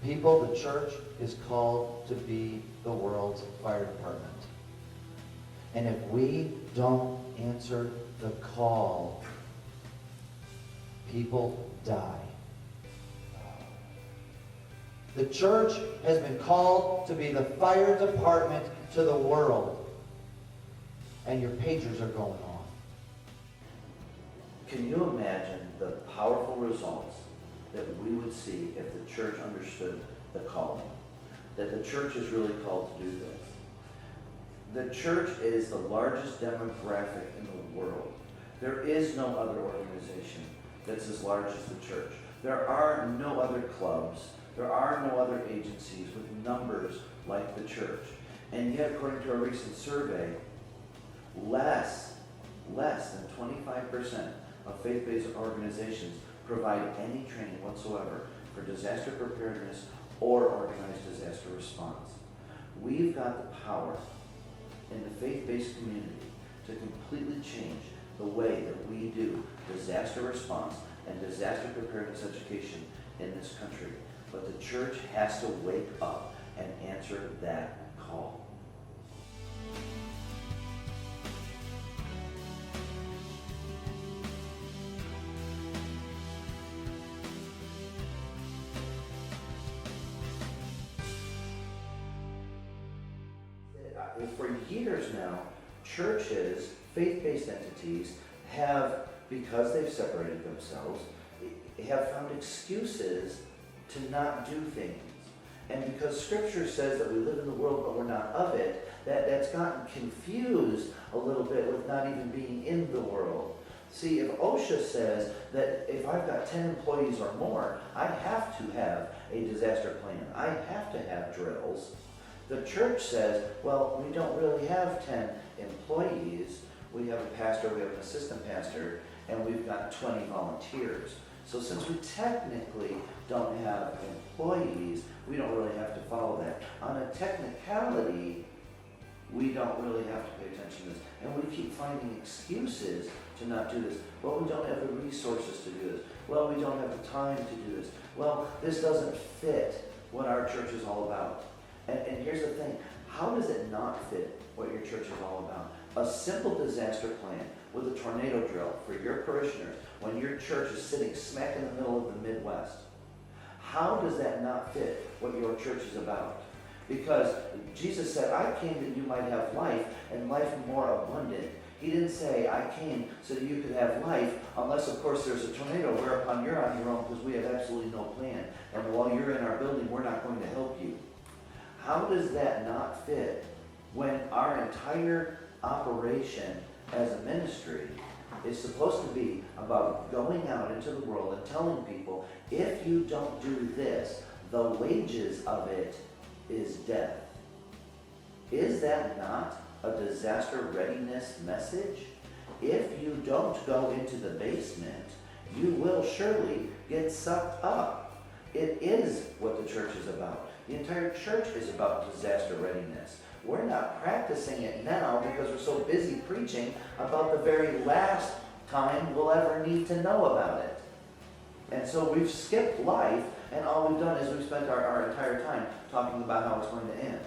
People, the church is called to be the world's fire department. And if we don't answer the call, people die. The church has been called to be the fire department to the world. And your pagers are going on. Can you imagine the powerful results that we would see if the church understood the calling? That the church is really called to do this. The church is the largest demographic in the world. There is no other organization that's as large as the church. There are no other clubs. There are no other agencies with numbers like the church. And yet, according to a recent survey, less than 25% of faith-based organizations provide any training whatsoever for disaster preparedness or organized disaster response. We've got the power in the faith-based community to completely change the way that we do disaster response and disaster preparedness education in this country. But the church has to wake up and answer that call. For years now, churches, faith-based entities have, because they've separated themselves, have found excuses to not do things. And because Scripture says that we live in the world but we're not of it, that's gotten confused a little bit with not even being in the world. See, if OSHA says that if I've got 10 employees or more, I have to have a disaster plan. I have to have drills. The church says, well, we don't really have 10 employees. We have a pastor, we have an assistant pastor, and we've got 20 volunteers. So since we technically don't have employees, we don't really have to follow that. On a technicality, we don't really have to pay attention to this. And we keep finding excuses to not do this. Well, we don't have the resources to do this. Well, we don't have the time to do this. Well, this doesn't fit what our church is all about. And here's the thing, how does it not fit what your church is all about? A simple disaster plan with a tornado drill for your parishioners when your church is sitting smack in the middle of the Midwest. How does that not fit what your church is about? Because Jesus said, I came that you might have life and life more abundant. He didn't say, I came so that you could have life, unless, of course, there's a tornado, whereupon you're on your own because we have absolutely no plan. And while you're in our building, we're not going to help you. How does that not fit when our entire operation as a ministry is supposed to be about going out into the world and telling people, if you don't do this, the wages of it is death? Is that not a disaster readiness message? If you don't go into the basement, you will surely get sucked up. It is what the church is about. The entire church is about disaster readiness. We're not practicing it now because we're so busy preaching about the very last time we'll ever need to know about it. And so we've skipped life, and all we've done is we've spent our entire time talking about how it's going to end.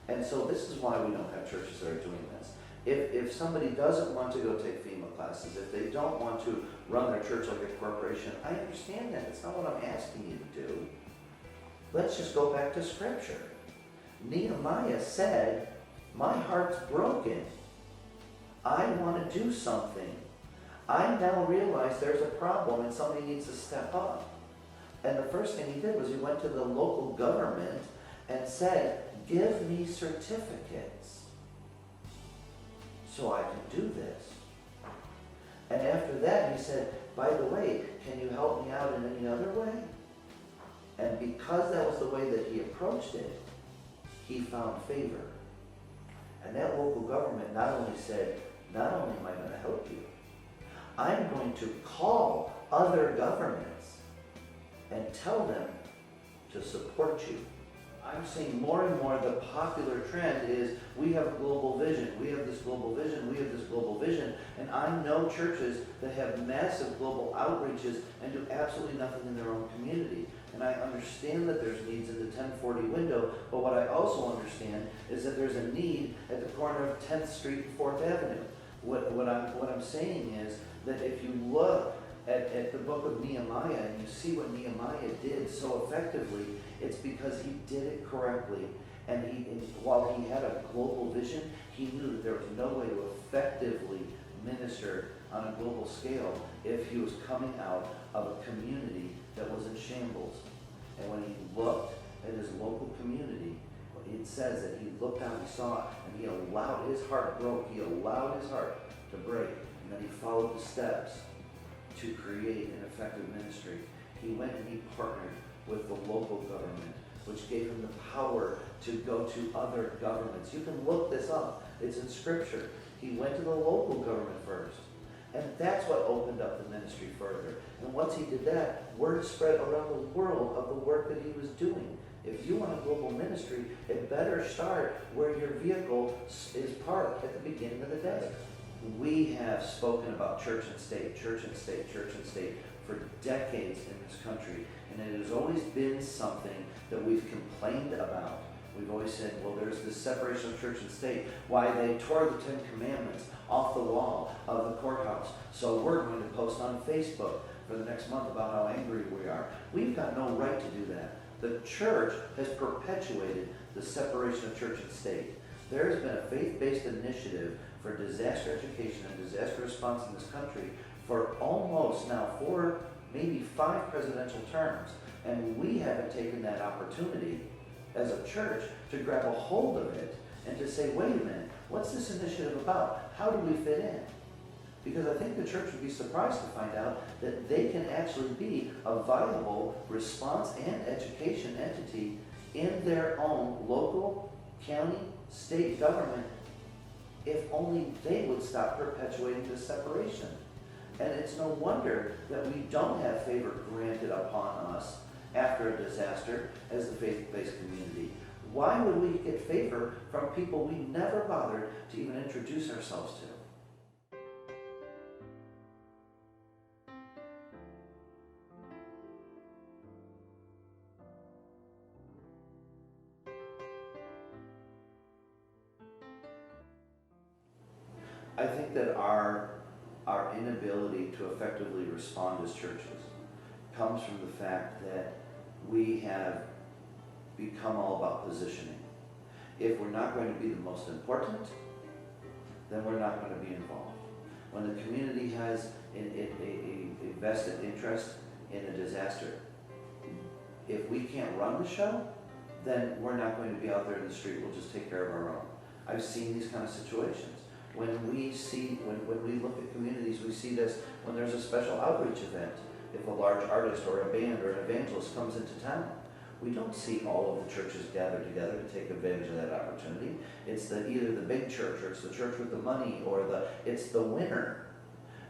And so this is why we don't have churches that are doing this. If somebody doesn't want to go take FEMA classes, if they don't want to run their church like a corporation, I understand that. It's not what I'm asking you to do. Let's just go back to Scripture. Nehemiah said, my heart's broken. I want to do something. I now realize there's a problem and somebody needs to step up. And the first thing he did was he went to the local government and said, give me certificates so I can do this. And after that he said, by the way, can you help me out in any other way? And because that was the way that he approached it, he found favor. And that local government not only said, not only am I going to help you, I'm going to call other governments and tell them to support you. I'm seeing more and more the popular trend is we have a global vision, we have this global vision, we have this global vision, and I know churches that have massive global outreaches and do absolutely nothing in their own community. And I understand that there's needs in the 1040 window, but what I also understand is that there's a need at the corner of 10th Street and 4th Avenue. What I'm saying is that if you look at the book of Nehemiah and you see what Nehemiah did so effectively, it's because he did it correctly. And while he had a global vision, he knew that there was no way to effectively minister on a global scale if he was coming out of a community that was in shambles. And when he looked at his local community, it says that he looked out, he saw it, and he allowed, his heart broke, he allowed his heart to break, and then he followed the steps to create an effective ministry. He went and he partnered with the local government, which gave him the power to go to other governments. You can look this up. It's in Scripture. He went to the local government first. And that's what opened up the ministry further. And once he did that, word spread around the world of the work that he was doing. If you want a global ministry, it better start where your vehicle is parked at the beginning of the day. We have spoken about church and state, church and state, church and state for decades in this country. And it has always been something that we've complained about. We've always said, well, there's this separation of church and state. Why they tore the 10 Commandments off the wall of the courthouse. So we're going to post on Facebook for the next month about how angry we are. We've got no right to do that. The church has perpetuated the separation of church and state. There has been a faith-based initiative for disaster education and disaster response in this country for almost now 4, maybe 5 presidential terms. And we haven't taken that opportunity as a church to grab a hold of it and to say, wait a minute, what's this initiative about? How do we fit in? Because I think the church would be surprised to find out that they can actually be a viable response and education entity in their own local, county, state government if only they would stop perpetuating this separation. And it's no wonder that we don't have favor granted upon us after a disaster as the faith-based community. Why would we get favor from people we never bothered to even introduce ourselves to? I think that our inability to effectively respond as churches comes from the fact that we have become all about positioning. If we're not going to be the most important, then we're not going to be involved. When the community has a vested interest in a disaster, if we can't run the show, then we're not going to be out there in the street. We'll just take care of our own. I've seen these kind of situations. When we look at communities, we see this when there's a special outreach event. If a large artist or a band or an evangelist comes into town, we don't see all of the churches gather together to take advantage of that opportunity. It's either the big church or it's the church with the money or it's the winner.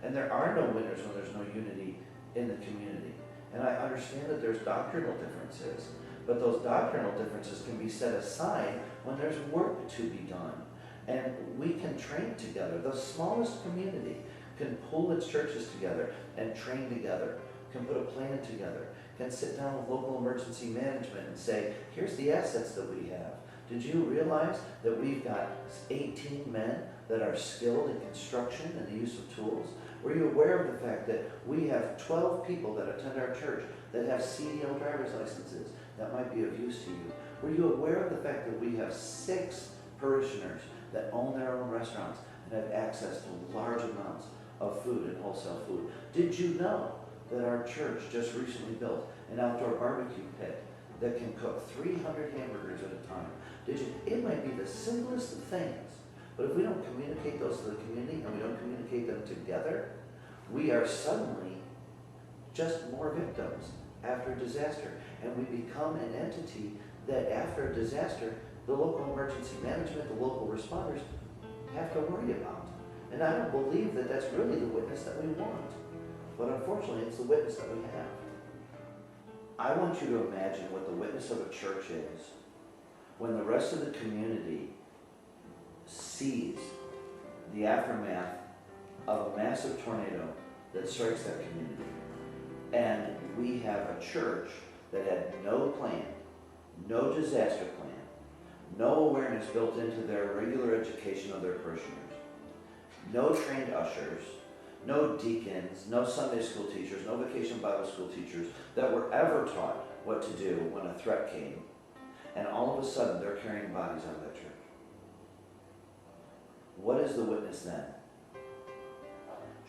And there are no winners when there's no unity in the community. And I understand that there's doctrinal differences, but those doctrinal differences can be set aside when there's work to be done. And we can train together. The smallest community can pull its churches together and train together, can put a plan together, can sit down with local emergency management and say, here's the assets that we have. Did you realize that we've got 18 men that are skilled in construction and the use of tools? Were you aware of the fact that we have 12 people that attend our church that have CDL driver's licenses that might be of use to you? Were you aware of the fact that we have 6 parishioners that own their own restaurants and have access to large amounts of food and wholesale food? Did you know that our church just recently built an outdoor barbecue pit that can cook 300 hamburgers at a time? It might be the simplest of things, but if we don't communicate those to the community and we don't communicate them together, we are suddenly just more victims after a disaster. And we become an entity that after a disaster, the local emergency management, the local responders have to worry about. And I don't believe that that's really the witness that we want. But unfortunately, it's the witness that we have. I want you to imagine what the witness of a church is when the rest of the community sees the aftermath of a massive tornado that strikes that community, and we have a church that had no plan, no disaster plan, no awareness built into their regular education of their parishioners, no trained ushers, no deacons, no Sunday school teachers, no vacation Bible school teachers that were ever taught what to do when a threat came, and all of a sudden they're carrying bodies out of that church. What is the witness then?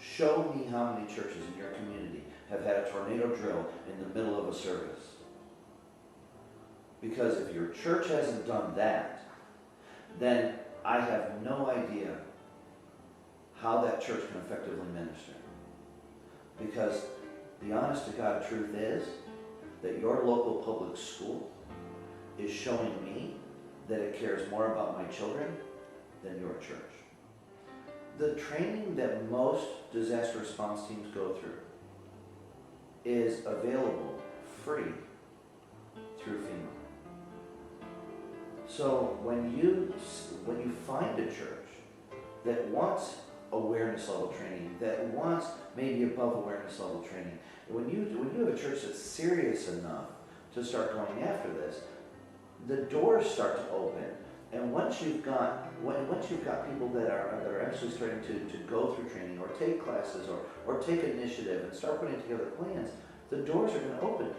Show me how many churches in your community have had a tornado drill in the middle of a service. Because if your church hasn't done that, then I have no idea how that church can effectively minister. Because the honest to God truth is that your local public school is showing me that it cares more about my children than your church. The training that most disaster response teams go through is available free through FEMA. So when you find a church that wants awareness level training, that wants maybe above awareness level training, when you have a church that's serious enough to start going after this, the doors start to open. And once you've got people that are actually starting to go through training or take classes or take initiative and start putting together plans, the doors are going to open.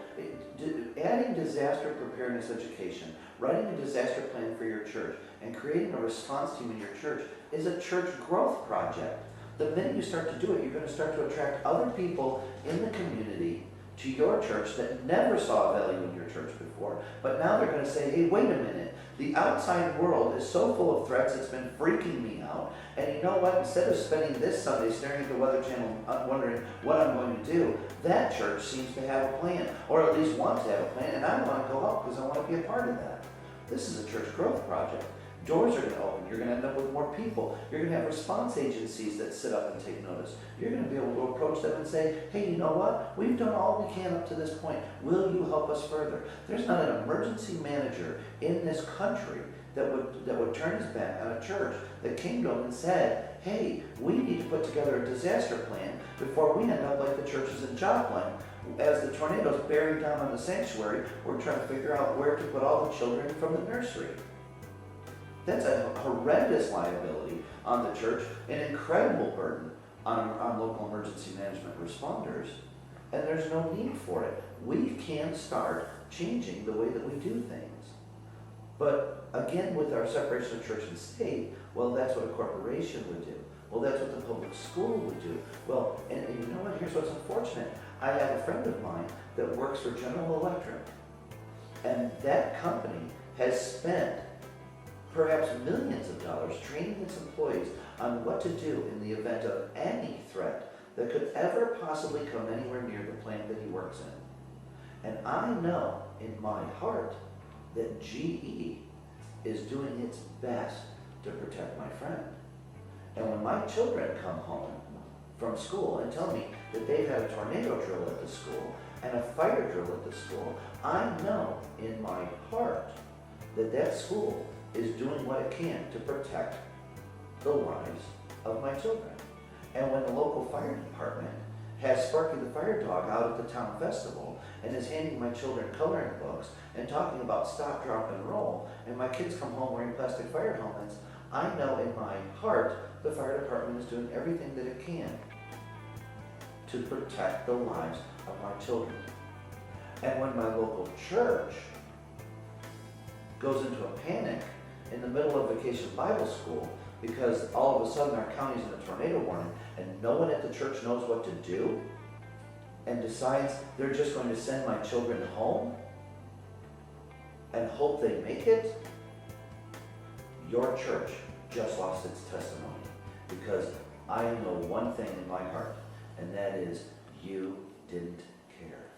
Adding disaster preparedness education, writing a disaster plan for your church, and creating a response team in your church is a church growth project. The minute you start to do it, you're going to start to attract other people in the community to your church that never saw value in your church before, but now they're going to say, hey, wait a minute, the outside world is so full of threats, it's been freaking me out, and you know what, instead of spending this Sunday staring at the Weather Channel wondering what I'm going to do, that church seems to have a plan, or at least wants to have a plan, and I want to go out because I want to be a part of that. This is a church growth project. Doors are going to open. You're going to end up with more people. You're going to have response agencies that sit up and take notice. You're going to be able to approach them and say, hey, you know what? We've done all we can up to this point. Will you help us further? There's not an emergency manager in this country that would turn his back on a church that came to him and said, hey, we need to put together a disaster plan before we end up like the churches in Joplin. As the tornadoes bearing down on the sanctuary, we're trying to figure out where to put all the children from the nursery. That's a horrendous liability on the church, an incredible burden on local emergency management responders, and there's no need for it. We can start changing the way that we do things. But again, with our separation of church and state, well, that's what a corporation would do. Well, that's what the public school would do. Well, and you know what? Here's what's unfortunate. I have a friend of mine that works for General Electric, and that company has spent perhaps millions of dollars training its employees on what to do in the event of any threat that could ever possibly come anywhere near the plant that he works in. And I know in my heart that GE is doing its best to protect my friend. And when my children come home from school and tell me that they've had a tornado drill at the school and a fire drill at the school, I know in my heart that that school is doing what it can to protect the lives of my children. And when the local fire department has Sparky the fire dog out at the town festival and is handing my children coloring books and talking about stop, drop, and roll, and my kids come home wearing plastic fire helmets, I know in my heart the fire department is doing everything that it can to protect the lives of my children. And when my local church goes into a panic in the middle of vacation Bible school because all of a sudden our county's in a tornado warning and no one at the church knows what to do and decides they're just going to send my children home and hope they make it, your church just lost its testimony, because I know one thing in my heart, and that is you didn't care.